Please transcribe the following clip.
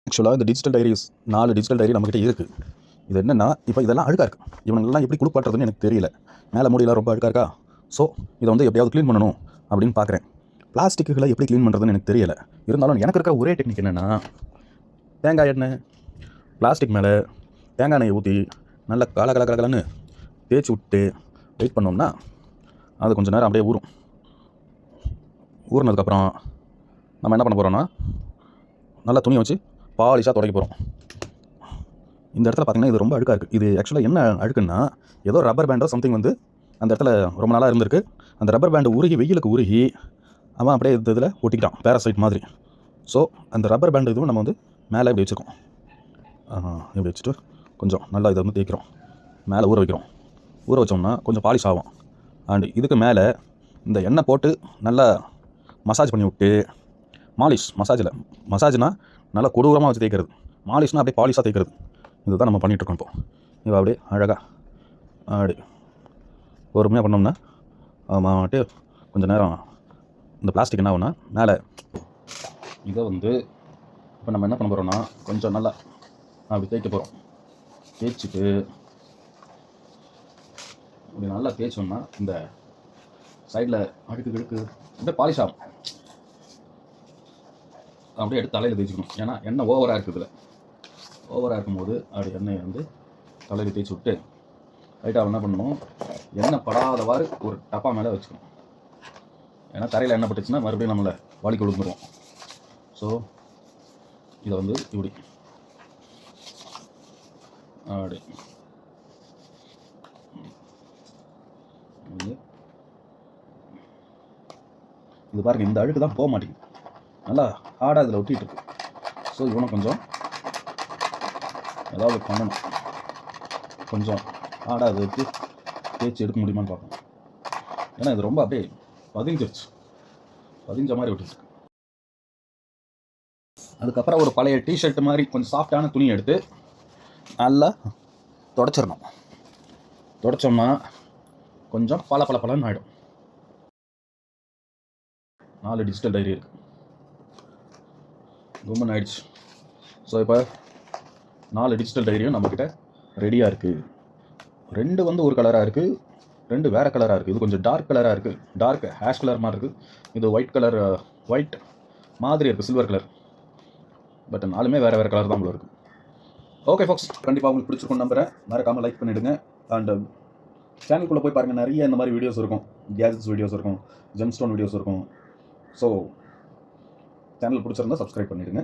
ஆக்சுவலாக இந்த digital diaries 4 digital diary நம்மக்கிட்ட இருக்குது. இது என்னென்னா, இப்போ இதெல்லாம் அழுக்காக இருக்குது. இவனுங்கெல்லாம் எப்படி குளிப்பாட்டுறதுன்னு எனக்கு தெரியல. மேலே மூடியெல்லாம் ரொம்ப அழுக்காக இருக்கா. ஸோ இதை வந்து எப்படியாவது க்ளீன் பண்ணணும் அப்படின்னு பார்க்குறேன். பிளாஸ்டிக்குகளை எப்படி க்ளீன் பண்ணுறதுன்னு எனக்கு தெரியலை. இருந்தாலும் எனக்கு இருக்கிற ஒரே டெக்னிக் என்னென்னா, தேங்காய் எண்ணெய் பிளாஸ்டிக் மேலே தேங்காய் எண்ணெயை ஊற்றி நல்லா கலன்னு தேய்ச்சி விட்டு வெயிட் பண்ணோம்னா அது கொஞ்சம் நேரம் அப்படியே ஊறும். ஊறினதுக்கப்புறம் நம்ம என்ன பண்ண போகிறோன்னா, நல்லா துணியை வச்சு பாலிஷாக துடைக்க போகிறோம். இந்த இடத்துல பார்த்திங்கன்னா இது ரொம்ப அழுக்காக இருக்குது. இது ஆக்சுவலாக என்ன அழுக்குன்னா, ஏதோ ரப்பர் பேண்டோ சம்திங் வந்து அந்த இடத்துல ரொம்ப நாளாக இருந்திருக்கு. அந்த ரப்பர் பேண்டு உருகி வெயிலுக்கு உருகி அவன் அப்படியே இதில் ஒட்டிக்கிட்டான் பேராசைட் மாதிரி. ஸோ அந்த ரப்பர் பேண்டு இதுவும் நம்ம வந்து மேலே இப்படி வச்சுருக்கோம். இப்படி வச்சுட்டு கொஞ்சம் நல்லா இதை வந்து தேய்க்கிறோம். மேலே ஊற வைக்கிறோம். ஊற வச்சோம்னா கொஞ்சம் பாலிஷ் ஆகும். அண்டு இதுக்கு மேலே இந்த எண்ணெய் போட்டு நல்லா மசாஜ் பண்ணி விட்டு மசாஜ்னால் நல்லா கொடூரமாக வச்சு தேய்க்கிறது. மாலிஷ்னால் அப்படியே பாலிஷாக தேய்க்கிறது. இதுதான் நம்ம பண்ணிகிட்ருக்கோம். இப்போ அப்படியே அழகாக அப்படி பொறுமையாக பண்ணோம்னா அப்படியே கொஞ்சம் நேரம் இந்த பிளாஸ்டிக் என்ன ஆகும்னா மேலே இதை வந்து இப்போ நம்ம என்ன பண்ண போகிறோம்னா கொஞ்சம் நல்லா அப்படி தேய்க்க போகிறோம். தேய்ச்சிட்டு அப்படி நல்லா தேய்ச்சோம்னா இந்த சைடில் அடுக்கு அப்படியே பாலிஷ் ஆகும். அப்படியே எடுத்து தலையில் தேய்ச்சிக்கணும். ஏன்னா எண்ணெய் ஓவராக இருக்குது. இதில் ஓவராக இருக்கும்போது அப்படி எண்ணெயை வந்து தலையில் தேய்ச்சி விட்டு லைட்டாக என்ன பண்ணணும், எண்ணெய் படாதவாறு ஒரு டப்பா மேலே வச்சுக்கணும். ஏன்னா தரையில் எண்ணெய் பட்டுச்சுன்னா மறுபடியும் நம்மளை வாளிக்கு விழுந்துருவோம். ஸோ இதை வந்து இப்படி அப்படி இது பாருங்கள், இந்த அழுக்கு தான் போக மாட்டேங்குது. நல்லா ஹார்டாக இதில் ஒட்டிகிட்டு இருக்கு. ஸோ இவனை கொஞ்சம் ஏதாவது பண்ணணும். கொஞ்சம் ஹார்டாக அதை வச்சு தேய்ச்சி எடுக்க முடியுமான்னு பார்க்கணும். ஏன்னா இது ரொம்ப அப்படியே பதிஞ்ச மாதிரி விட்டுருக்கு. அதுக்கப்புறம் ஒரு பழைய டிஷர்ட் மாதிரி கொஞ்சம் சாஃப்டான துணியை எடுத்து நல்லா தொடச்சிடணும். தொடச்சோம்னா கொஞ்சம் பலன்னு ஆகிடும். 4 டிஜிட்டல் டைரி இருக்குது. ரொம்ப ஆயிடுச்சு. ஸோ இப்போ 4 டிஜிட்டல் டைரியும் நம்மக்கிட்ட ரெடியாக இருக்குது. 2 வந்து ஒரு கலராக இருக்குது, 2 வேறு கலராக இருக்குது. இது கொஞ்சம் டார்க் கலராக இருக்குது, டார்க் ஹேஷ் கலர் மாதிரி இருக்குது. இது ஒயிட் மாதிரி இருக்குது, சில்வர் கலர். பட் 4மே வேறு கலர் தான் இருக்குது. ஓகே ஃபாக்ஸ், கண்டிப்பாக உங்களுக்கு பிடிச்சிருக்கும் நம்புகிறேன். மறக்காமல் லைக் பண்ணிவிடுங்க. அண்ட் சேனலுக்குள்ளே போய் பாருங்கள், நிறைய இந்த மாதிரி வீடியோஸ் இருக்கும். கேஜெட்ஸ் வீடியோஸ் இருக்கும், ஜெம்ஸ்டோன் வீடியோஸ் இருக்கும். ஸோ சேனல் பிடிச்சிருந்தா சப்ஸ்கிரைப் பண்ணிவிடுங்க.